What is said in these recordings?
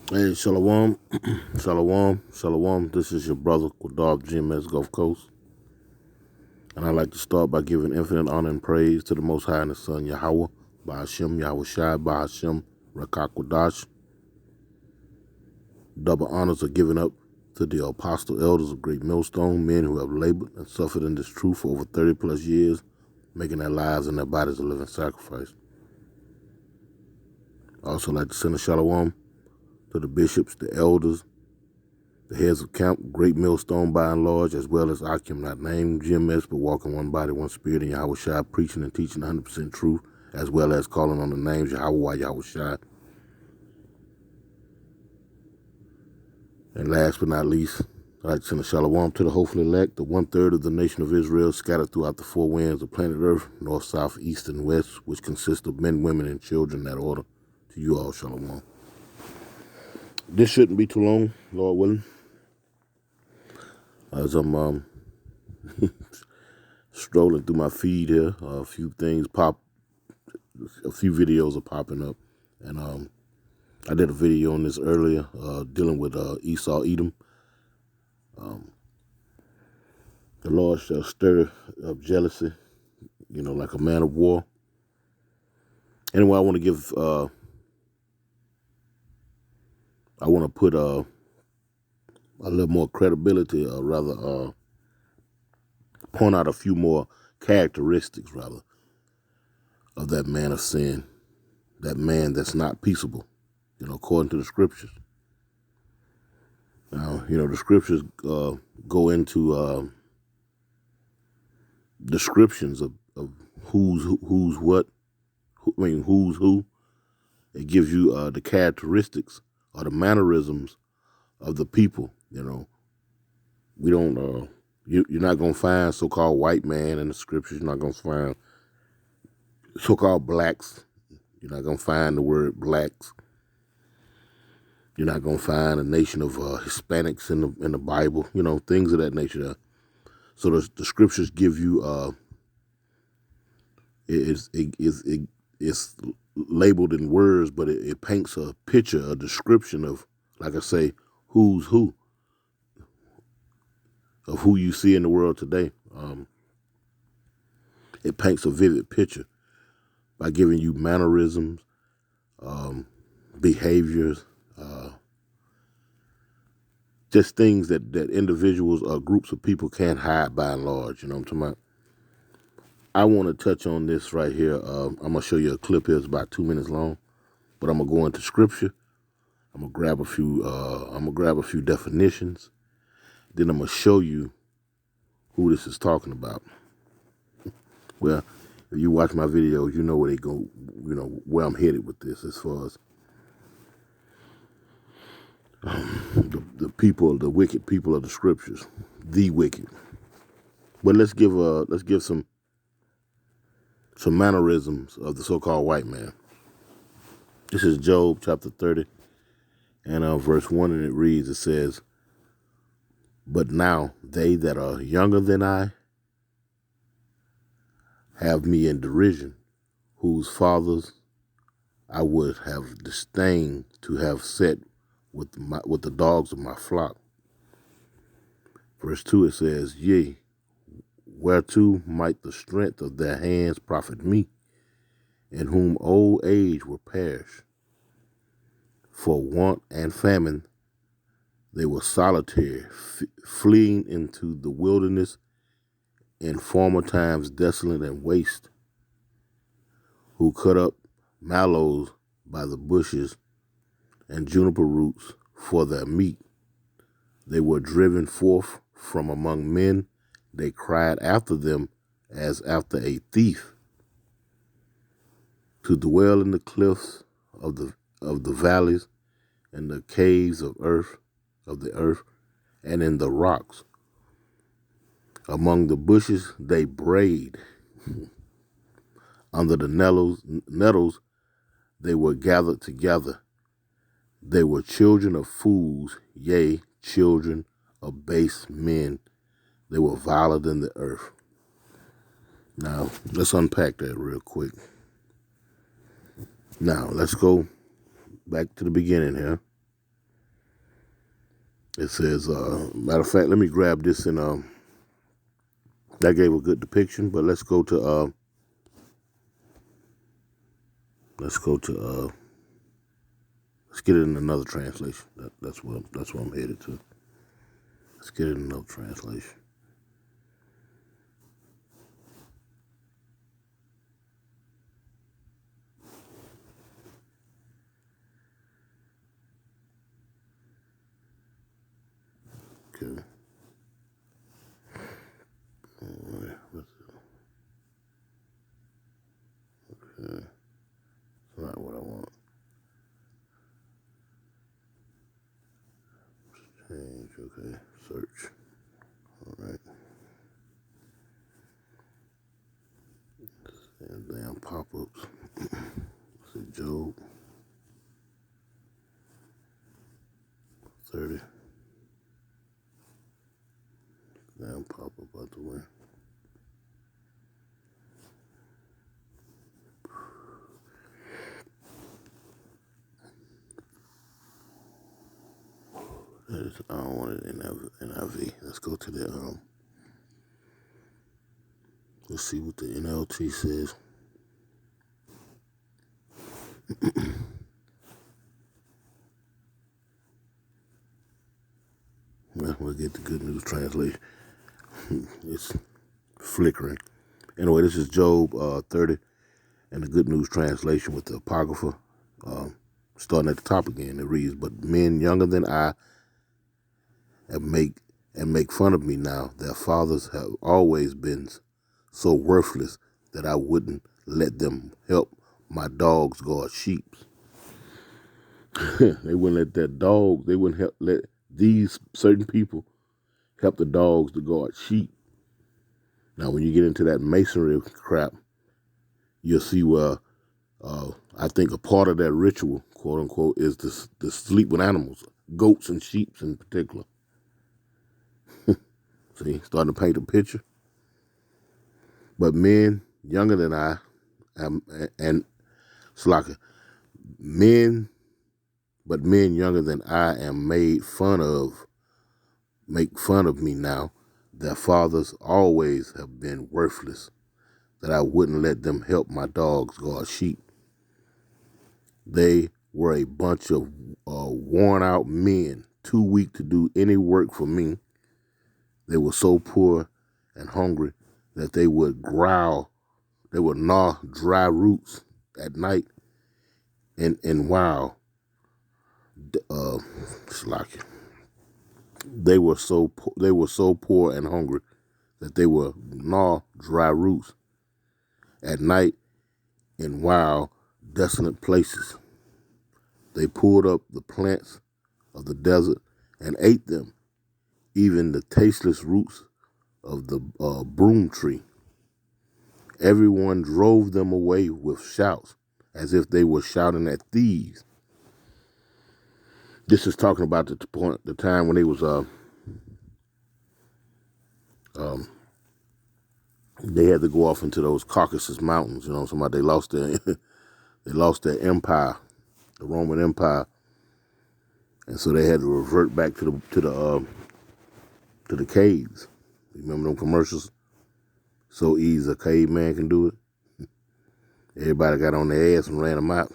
Hey, Shalom, Shalom, Shalom. This is your brother, Quadab GMS Gulf Coast. And I'd like to start by giving infinite honor and praise to the Most High and His Son, Yahweh, Bahashem, Yahweh Shai, Bahashem, Rakakwadash. Double honors are given up to the apostle elders of Great Millstone, men who have labored and suffered in this truth for over 30 plus years, making their lives and their bodies a living sacrifice. I also like to send a Shalom to the bishops, the elders, the heads of camp, Great Millstone by and large, as well as Akim, not named GMS, but walking one body, one spirit in Yahweh Shai, preaching and teaching 100% truth, as well as calling on the names Yahweh, Yahweh Shai. And last but not least, I'd like to send a shalom to the hopefully elect, the 1/3 of the nation of Israel scattered throughout the four winds of planet Earth, north, south, east, and west, which consist of men, women, and children in that order. To you all, shalom. This shouldn't be too long, Lord willing, as I'm strolling through my feed here. A few videos are popping up, and I did a video on this earlier, dealing with Esau Edom. The Lord shall stir up jealousy, like a man of war. Anyway, I want to put a little more credibility, or rather, point out a few more characteristics, rather, of that man of sin, that man that's not peaceable, according to the scriptures. Now, the scriptures go into descriptions of who's what, who's who. It gives you the characteristics or the mannerisms of the people. We don't. You're not gonna find so-called white man in the scriptures. You're not gonna find so-called blacks. You're not gonna find the word blacks. You're not gonna find a nation of Hispanics in the Bible. Things of that nature. So the scriptures give you it's labeled in words, but it paints a picture, a description of, like I say, who's who, of who you see in the world today. It paints a vivid picture by giving you mannerisms, behaviors, just things that individuals or groups of people can't hide by and large. You know what I'm talking about? I want to touch on this right here. I'm going to show you a clip here. It's about 2 minutes long, but I'm going to go into scripture. I'm going to grab a few definitions. Then I'm going to show you who this is talking about. Well, if you watch my videos, you know where they go, where I'm headed with this as far as the people, the wicked people of the scriptures, the wicked. But let's give some mannerisms of the so-called white man. This is Job chapter 30 and verse 1, and it says, "But now they that are younger than I have me in derision, whose fathers I would have disdained to have set with the dogs of my flock." Verse 2, it says, "Yea, whereto might the strength of their hands profit me, in whom old age will perish? For want and famine they were solitary, fleeing into the wilderness, in former times desolate and waste, who cut up mallows by the bushes and juniper roots for their meat. They were driven forth from among men. They cried after them as after a thief, to dwell in the cliffs of the valleys and the caves of the earth, and in the rocks. Among the bushes they brayed. Under the nettles they were gathered together. They were children of fools, yea, children of base men. They were viler than the earth." Now, let's unpack that real quick. Now, let's go back to the beginning here. It says, matter of fact, let me grab this and that gave a good depiction. But let's go to let's get it in another translation. That's what I'm headed to. Let's get it in another translation. Okay. All right. Okay. That's not what I want. Change. Okay. Search. All right. And damn pop-ups. See Job 30. Damn pop-up out the way. I don't want it in NIV. Let's go to the let's see what the NLT says. We'll get the Good News Translation. It's flickering. Anyway, this is Job 30 and the Good News Translation with the Apocrypha. Starting at the top again, it reads, "But men younger than I and make fun of me now. Their fathers have always been so worthless that I wouldn't let them help my dogs guard sheep." They wouldn't let their dogs. They wouldn't let these certain people help the dogs to guard sheep. Now, when you get into that masonry crap, you'll see where I think a part of that ritual, quote unquote, is to sleep with animals, goats and sheep in particular. See, starting to paint a picture. But men younger than I and Slaka, men younger than I am make fun of me now. Their fathers always have been worthless, that I wouldn't let them help my dogs guard sheep. They were a bunch of worn out men, too weak to do any work for me. They were so poor and hungry that they would growl, they would gnaw dry roots at night and wow, Slaka. They were so poor and hungry that they would gnaw dry roots at night in wild, desolate places. They pulled up the plants of the desert and ate them, even the tasteless roots of the broom tree. Everyone drove them away with shouts, as if they were shouting at thieves. This is talking about the time when they was they had to go off into those Caucasus Mountains. You know, somebody they lost their empire, the Roman Empire, and so they had to revert back to the caves. You remember them commercials? So easy, a caveman can do it. Everybody got on their ass and ran them out.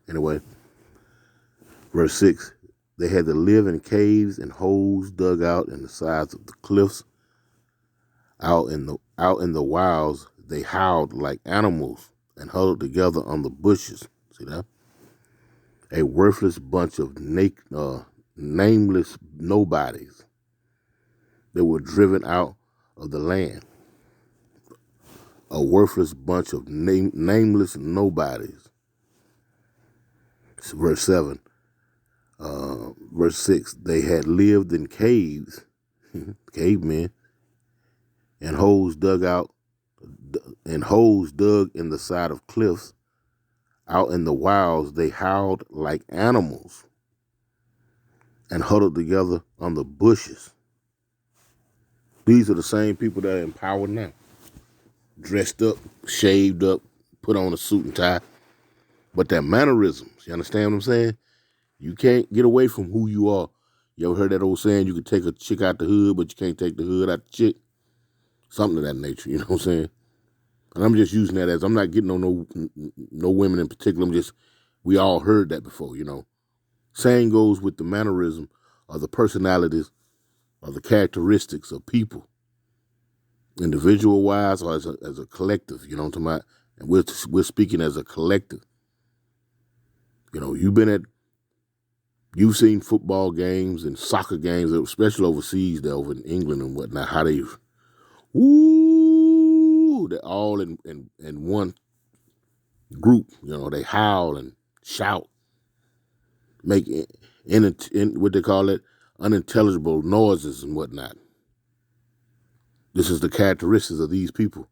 Anyway, verse 6, they had to live in caves and holes dug out in the sides of the cliffs. Out in the wilds, they howled like animals and huddled together on the bushes. See that? A worthless bunch of nameless nobodies. They were driven out of the land. A worthless bunch of nameless nobodies. Verse 7. Verse 6. They had lived in caves, cavemen, and holes dug in the side of cliffs. Out in the wilds, they howled like animals and huddled together on the bushes. These are the same people that are in power now. Dressed up, shaved up, put on a suit and tie. But their mannerisms, you understand what I'm saying? You can't get away from who you are. You ever heard that old saying, you can take a chick out the hood, but you can't take the hood out the chick? Something of that nature, you know what I'm saying? And I'm just using that as, I'm not getting on no women in particular. We all heard that before, you know. Saying goes with the mannerism or the personalities or the characteristics of people, individual wise or as a collective, you know what I'm talking about? And we're speaking as a collective. You know, you've seen football games and soccer games, especially overseas, there over in England and whatnot, how they're all in one group. You know, they howl and shout, make in what they call it, unintelligible noises and whatnot. This is the characteristics of these people,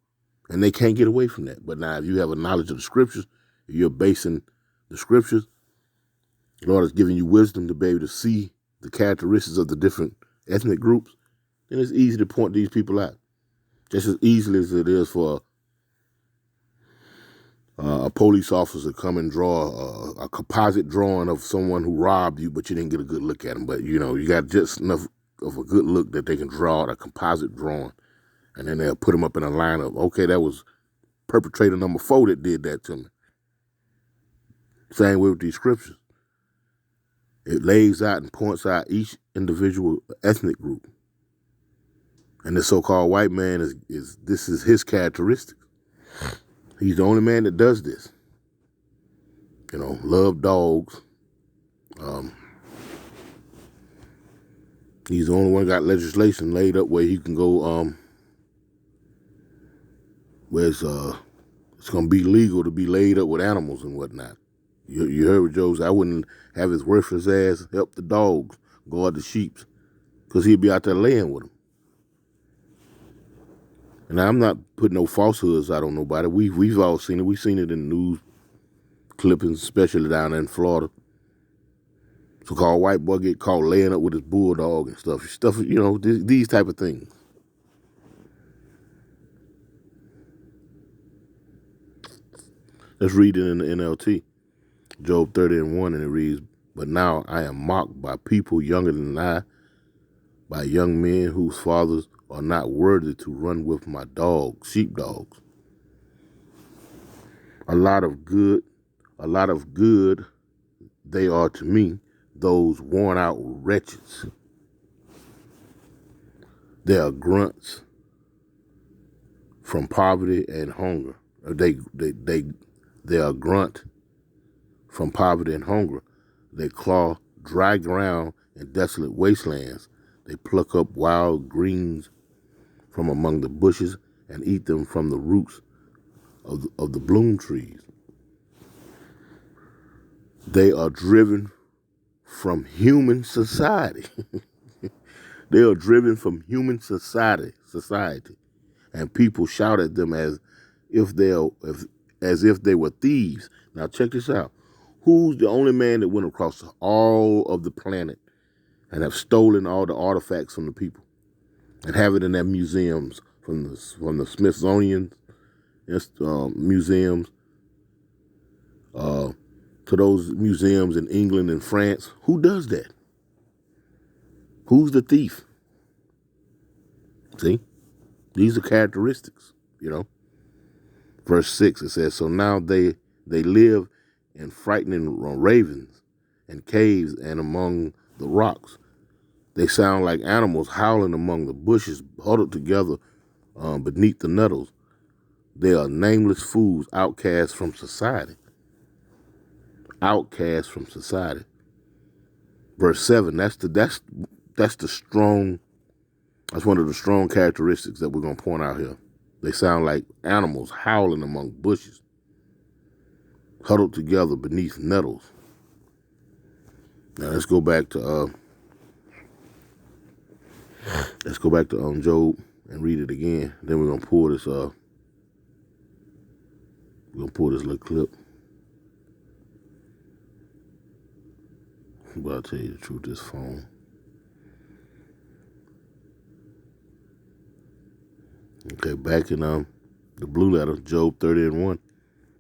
and they can't get away from that. But now, if you have a knowledge of the scriptures, if you're basing the scriptures, the Lord has given you wisdom to be able to see the characteristics of the different ethnic groups, then it's easy to point these people out. Just as easily as it is for a police officer to come and draw a composite drawing of someone who robbed you, but you didn't get a good look at them. But, you know, you got just enough of a good look that they can draw a composite drawing, and then they'll put them up in a lineup. Okay, that was perpetrator number 4 that did that to me. Same way with these scriptures. It lays out and points out each individual ethnic group. And the so-called white man this is his characteristic. He's the only man that does this. You know, love dogs. He's the only one got legislation laid up where he can go, where it's going to be legal to be laid up with animals and whatnot. You heard what Joe said. I wouldn't have his worthless ass help the dogs guard the sheep, because he'd be out there laying with them. And I'm not putting no falsehoods out on nobody. We've all seen it. We've seen it in the news clippings, especially down there in Florida. So-called white boy get caught laying up with his bulldog and stuff. You know, these type of things. Let's read it in the NLT. Job 30:1, and it reads, "But now I am mocked by people younger than I, by young men whose fathers are not worthy to run with my dogs, sheepdogs. A lot of good they are to me, those worn out wretches. They are grunts from poverty and hunger. They are grunt from poverty and hunger. They claw dry ground in desolate wastelands. They pluck up wild greens from among the bushes and eat them from the roots of the bloom trees. They are driven from human society." They are driven from human society, and people shout at them as if they were thieves. Now check this out. Who's the only man that went across all of the planet and have stolen all the artifacts from the people and have it in their museums, from the Smithsonian museums to those museums in England and France? Who does that? Who's the thief? See? These are characteristics, you know. Verse 6, it says, "So now they live in frightening ravens and caves and among the rocks. They sound like animals howling among the bushes, huddled together beneath the nettles. They are nameless fools, outcasts from society." Outcasts from society. Verse 7, that's the strong, that's one of the strong characteristics that we're going to point out here. They sound like animals howling among bushes, huddled together beneath nettles. Now let's go back to Job and read it again. Then we're gonna pull this little clip. But I'll tell you the truth, this phone. Okay, back in the blue letter, Job 30:1.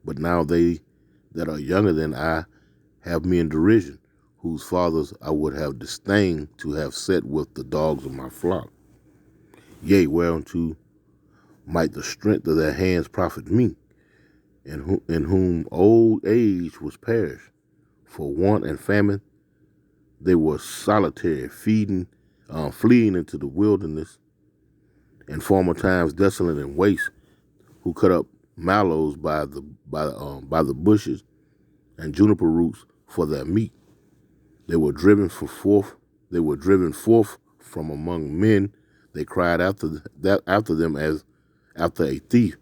"But now they that are younger than I have me in derision, whose fathers I would have disdained to have set with the dogs of my flock. Yea, whereunto might the strength of their hands profit me, in whom old age was perished. For want and famine they were solitary, fleeing into the wilderness, in former times desolate and waste, who cut up mallows by the bushes and juniper roots for their meat. They were driven forth from among men. They cried after them as after a thief,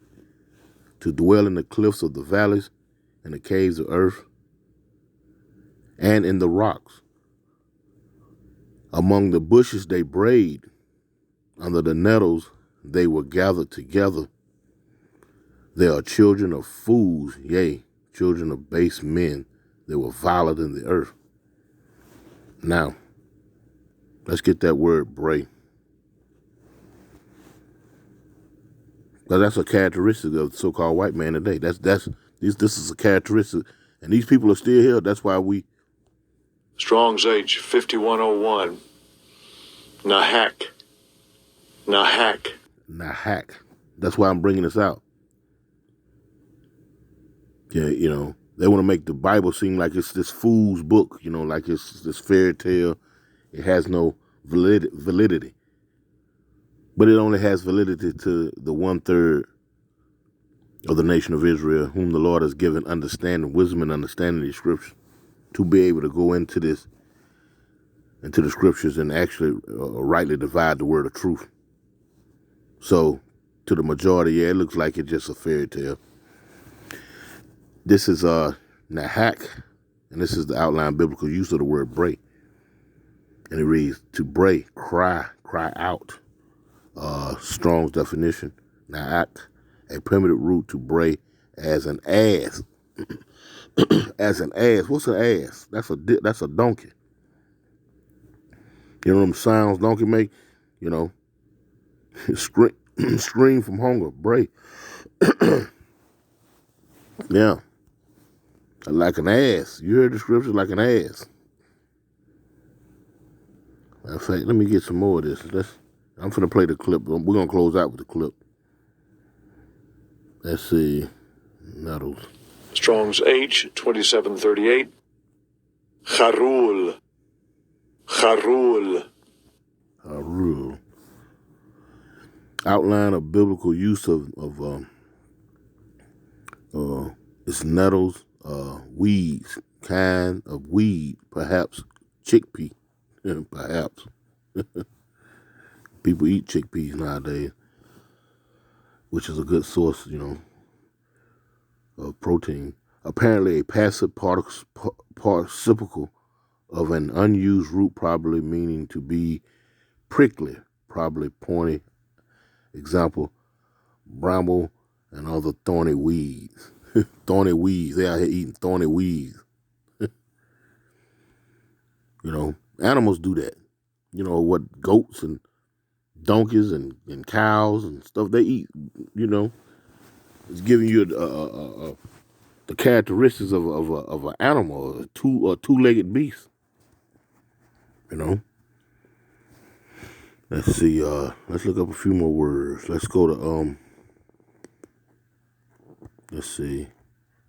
to dwell in the cliffs of the valleys, in the caves of earth, and in the rocks. Among the bushes they brayed, under the nettles they were gathered together. They are children of fools, yea, children of base men. They were violent in the earth. Now, let's get that word bray. Because that's a characteristic of the so-called white man today. This is a characteristic, and these people are still here. That's why we. Strong's H 5101. Nahak. That's why I'm bringing this out. Yeah, they want to make the Bible seem like it's this fool's book, like it's this fairy tale. It has no validity. But it only has validity to the 1/3 of the nation of Israel, whom the Lord has given understanding, wisdom, and understanding of the scriptures, to be able to go into the scriptures and actually rightly divide the word of truth. So, to the majority, it looks like it's just a fairy tale. This is Nahak, and this is the outline biblical use of the word bray. And it reads, to bray, cry out. Strong's definition, Nahak, a primitive root to bray as an ass. As an ass. What's an ass? That's a donkey. You know them sounds donkey make? Scream from hunger, bray. Yeah. Like an ass. You heard the scripture, like an ass. In fact, let me get some more of this. I'm finna play the clip. We're gonna close out with the clip. Let's see. Nettles. Strong's H 2738. Harul. Outline of biblical use of it's nettles, weeds, kind of weed, perhaps chickpea, perhaps. People eat chickpeas nowadays, which is a good source, of protein. Apparently a passive participle of an unused root, probably meaning to be prickly, probably pointy. Example, bramble and other thorny weeds. Thorny weeds. They out here eating thorny weeds. Animals do that. What goats and donkeys and cows and stuff they eat. It's giving you the characteristics of an animal, a two-legged beast. Let's see. Let's look up a few more words. Let's go to Let's see.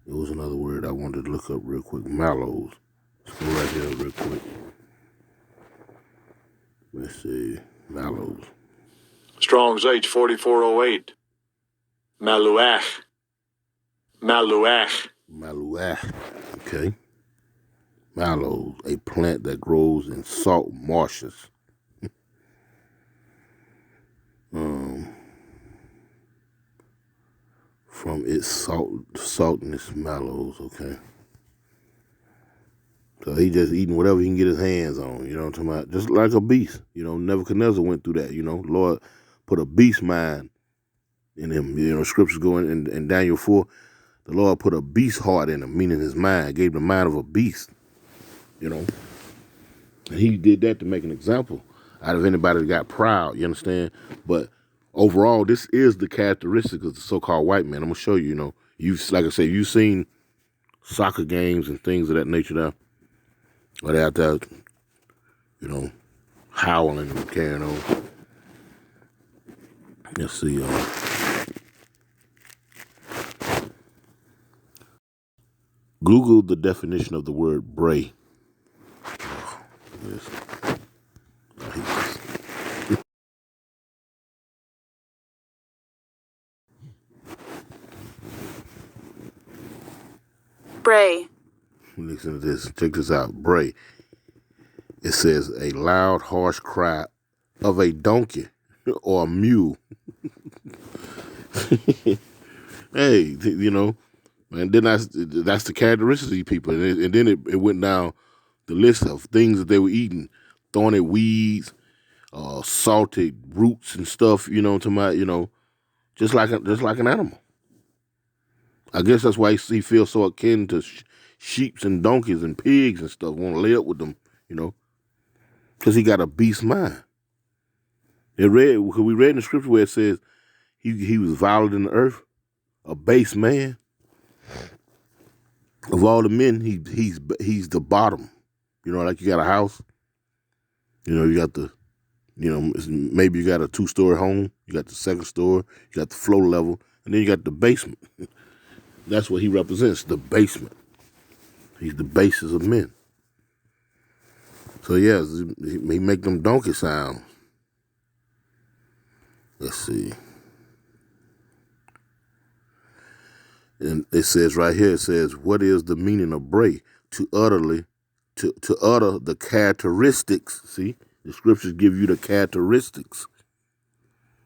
It was another word I wanted to look up real quick. Mallows. Let's go right here real quick. Let's see. Mallows. Strong's H 4408. Maluach. Okay. Mallows, a plant that grows in salt marshes. From its saltness, mallows, okay. So he just eating whatever he can get his hands on, you know what I'm talking about? Just like a beast, Nebuchadnezzar went through that, Lord put a beast mind in him. Scriptures go in Daniel 4, the Lord put a beast heart in him, meaning his mind, gave him the mind of a beast, And he did that to make an example out of anybody that got proud, you understand? But overall, this is the characteristic of the so-called white man. I'm gonna show you. Like I said, you've seen soccer games and things of that nature. Now, Or they're out there, howling and carrying on. Let's see. Google the definition of the word bray. Yes. Bray. Listen to this. Check this out. Bray. It says a loud, harsh cry of a donkey or a mule. Hey, and then that's the characteristics of these people. And then it went down the list of things that they were eating: thorny weeds, salted roots and stuff. Just like an animal. I guess that's why he feels so akin to sheeps and donkeys and pigs and stuff. Want to lay up with them, because he got a beast mind. We read in the scripture where it says he was violent in the earth, a base man. Of all the men, he's the bottom. Like you got a house. You got maybe you got a 2-story home. You got the second story. You got the floor level, and then you got the basement. That's what he represents, the basement. He's the basis of men. So yeah, he make them donkey sounds. Let's see. And it says right here, what is the meaning of bray? To utter the characteristics. See, the scriptures give you the characteristics.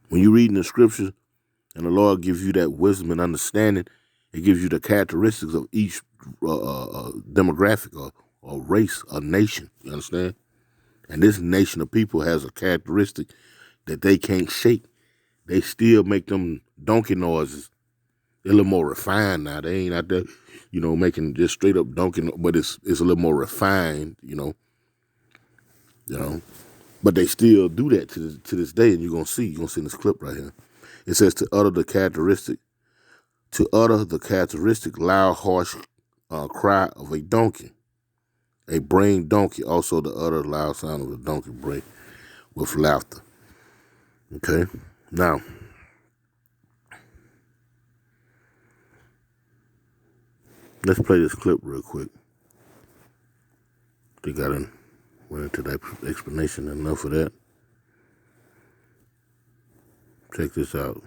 When you read in the scriptures and the Lord gives you that wisdom and understanding, it gives you the characteristics of each demographic or race or nation. You understand? And this nation of people has a characteristic that they can't shake. They still make them donkey noises. They're a little more refined now. They ain't out there, making just straight up donkey, but it's a little more refined, But they still do that to this day, and you're gonna see in this clip right here. It says to utter the characteristic loud, harsh cry of a donkey, a braying donkey. Also, the utter loud sound of a donkey bray with laughter. Okay, now. Let's play this clip real quick. They went into that explanation. Enough of that. Check this out.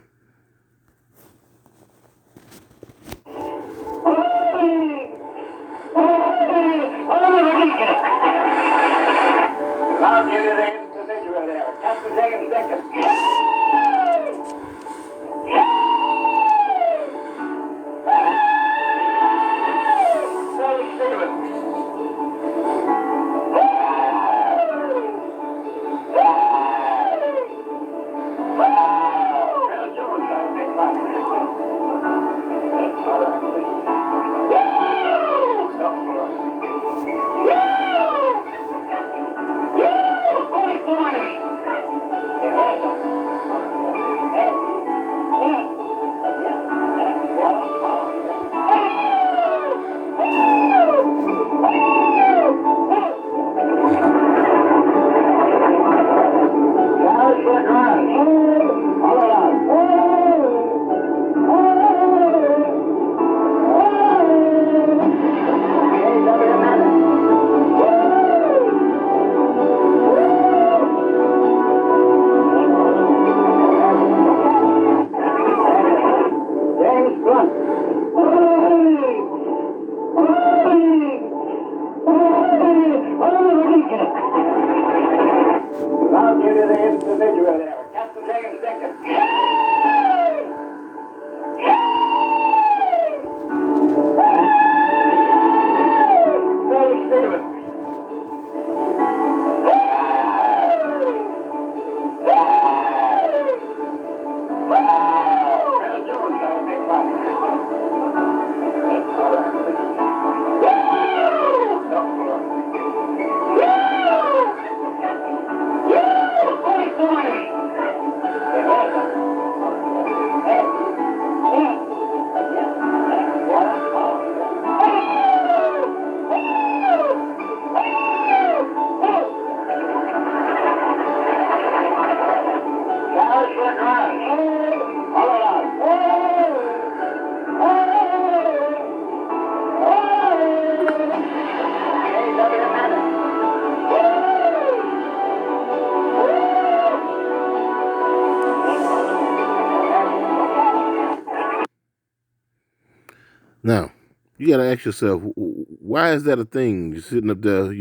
Now, you got to ask yourself, why is that a thing? You're sitting up there,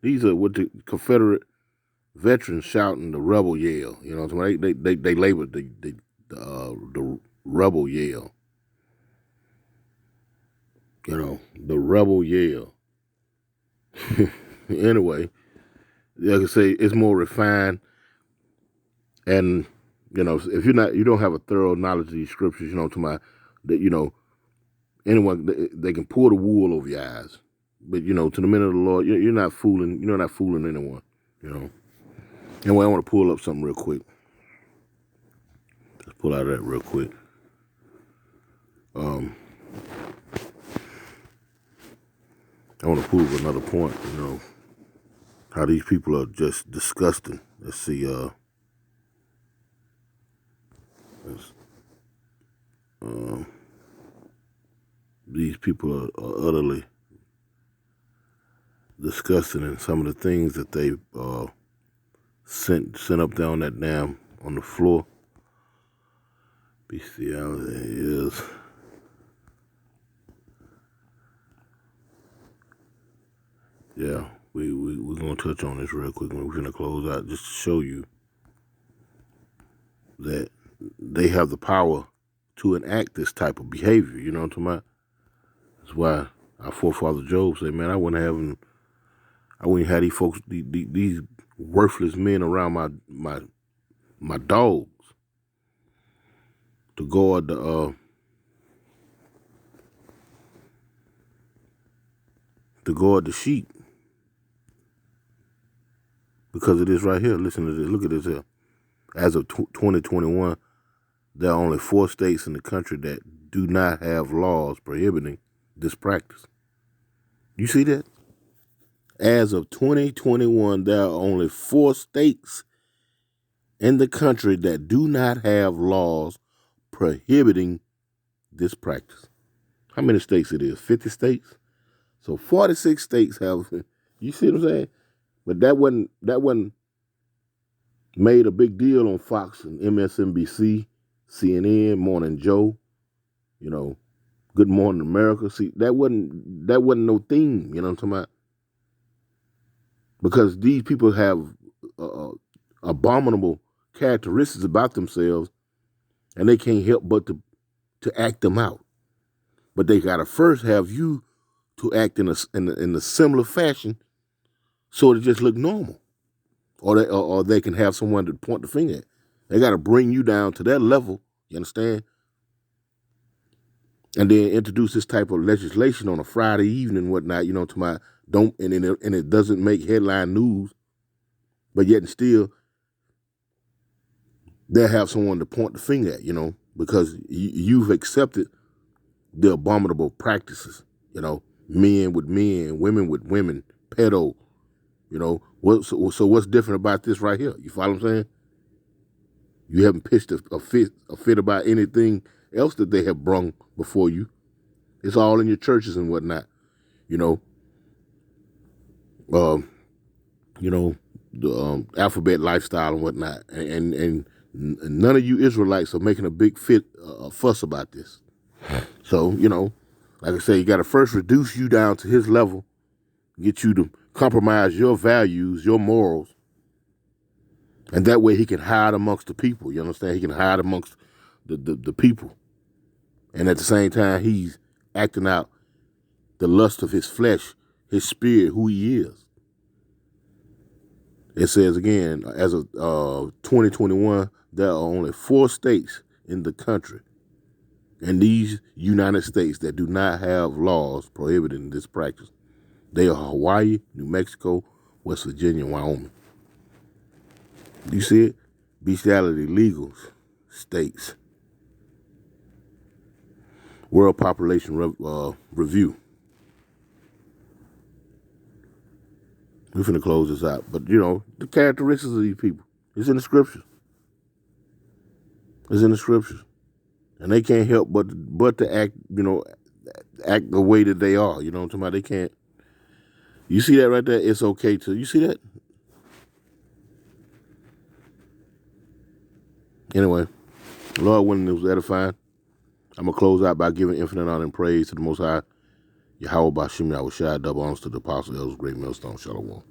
these are what the Confederate veterans shouting the rebel yell. You know, they labeled the rebel yell. The rebel yell. Anyway, like I say, it's more refined, and if you don't have a thorough knowledge of these scriptures, anyone they can pull the wool over your eyes, but to the men of the Lord, you're not fooling. You're not fooling anyone. Anyway, I want to pull up something real quick. Let's pull out of that real quick. I want to prove another point. How these people are just disgusting. Let's see. These people are utterly disgusting, and some of the things that they sent up there on that damn on the floor. Bestiality is. Yeah, we're gonna touch on this real quick when we're gonna close out, just to show you that they have the power to enact this type of behavior. You know what I'm talking about? That's why our forefather Job said, "Man, I wouldn't have these folks, these worthless men around my dogs to guard the sheep." Because of this right here. Listen to this. Look at this here. As of 2021, there are only 4 states in the country that do not have laws prohibiting this practice. You see that? As of 2021, there are only 4 states in the country that do not have laws prohibiting this practice. How many states it is? 50 states? So 46 states have, you see what I'm saying? But that wasn't made a big deal on Fox and MSNBC, CNN, Morning Joe, Good Morning America. See, that wasn't no theme, you know what I'm talking about? Because these people have abominable characteristics about themselves, and they can't help but to act them out. But they gotta first have you to act in a similar fashion, so it just look normal, or they can have someone to point the finger at. They got to bring you down to that level. You understand? And then introduce this type of legislation on a Friday evening and whatnot. To my and it doesn't make headline news, but yet and still they'll have someone to point the finger at. Because you've accepted the abominable practices. Men with men, women with women, pedo. So what's different about this right here? You follow what I'm saying? You haven't pitched a fit about anything else that they have brung before you. It's all in your churches and whatnot. The alphabet lifestyle and whatnot. And none of you Israelites are making a big fuss about this. So, like I say, you got to first reduce you down to his level, get you to compromise your values, your morals, and that way he can hide amongst the people. You understand? He can hide amongst the people. And at the same time, he's acting out the lust of his flesh, his spirit, who he is. It says again, as of 2021, there are only 4 states in the country, in these United States, that do not have laws prohibiting this practice. They are Hawaii, New Mexico, West Virginia, and Wyoming. You see it? Bestiality legal states. World Population Review. We're finna close this out. But, the characteristics of these people, it's in the scriptures. It's in the scriptures. And they can't help but to act, act the way that they are. You know what I'm talking about? They can't. You see that right there? It's okay to. You see that? Anyway, Lord willing, it was edifying. I'm going to close out by giving infinite honor and praise to the Most High, Yahweh Bashim Yahushua, double honors to the Apostle, Elders, Great Millstone, Shalom.